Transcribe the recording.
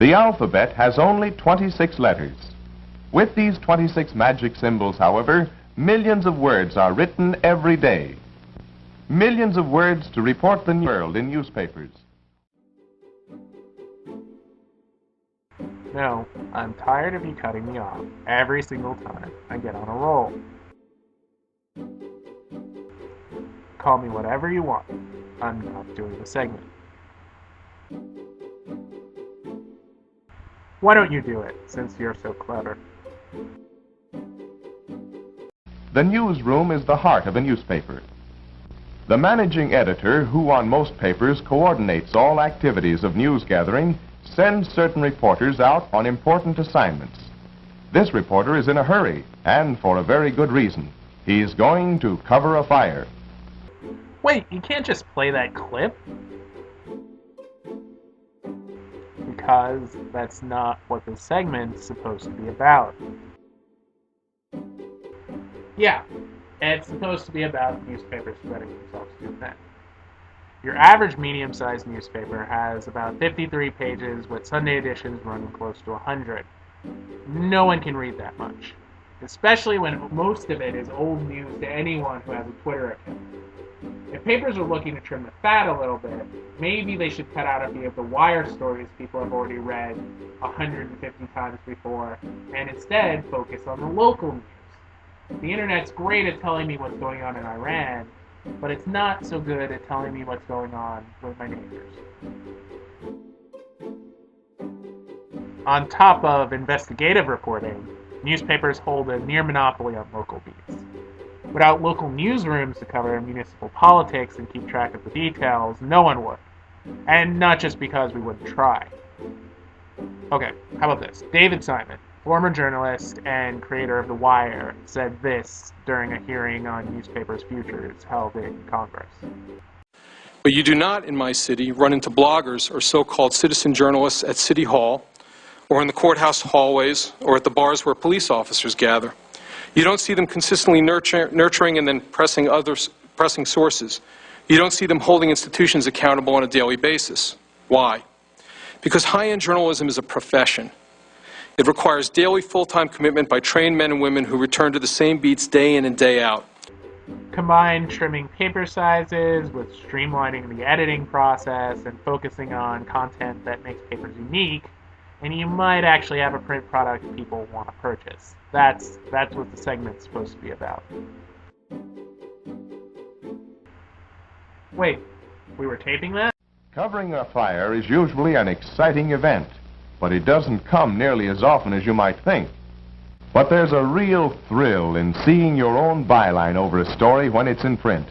The alphabet has only 26 letters. With these 26 magic symbols, however, millions of words are written every day. Millions of words to report the world in newspapers. No, I'm tired of you cutting me off every single time I get on a roll. Call me whatever you want. I'm not doing the segment. Why don't you do it, since you're so clever? The newsroom is the heart of a newspaper. The managing editor, who on most papers coordinates all activities of news gathering, sends certain reporters out on important assignments. This reporter is in a hurry, and for a very good reason. He's going to cover a fire. Wait, you can't just play that clip? Because that's not what the segment's supposed to be about. Yeah, it's supposed to be about newspapers spreading themselves too thin. Your average medium-sized newspaper has about 53 pages, with Sunday editions running close to 100. No one can read that much, especially when most of it is old news to anyone who has a Twitter account. If papers are looking to trim the fat a little bit, maybe they should cut out a few of the wire stories people have already read 150 times before, and instead focus on the local news. The internet's great at telling me what's going on in Iran, but it's not so good at telling me what's going on with my neighbors. On top of investigative reporting, newspapers hold a near monopoly on local beats. Without local newsrooms to cover municipal politics and keep track of the details, no one would. And not just because we wouldn't try. Okay, how about this? David Simon, former journalist and creator of The Wire, said this during a hearing on newspapers' futures held in Congress. But you do not, in my city, run into bloggers or so-called citizen journalists at City Hall, or in the courthouse hallways, or at the bars where police officers gather. You don't see them consistently nurturing and then pressing sources. You don't see them holding institutions accountable on a daily basis. Why? Because high-end journalism is a profession. It requires daily full-time commitment by trained men and women who return to the same beats day in and day out. Combine trimming paper sizes with streamlining the editing process and focusing on content that makes papers unique, and you might actually have a print product people want to purchase. That's what the segment's supposed to be about. Wait, we were taping that? Covering a fire is usually an exciting event, but it doesn't come nearly as often as you might think. But there's a real thrill in seeing your own byline over a story when it's in print.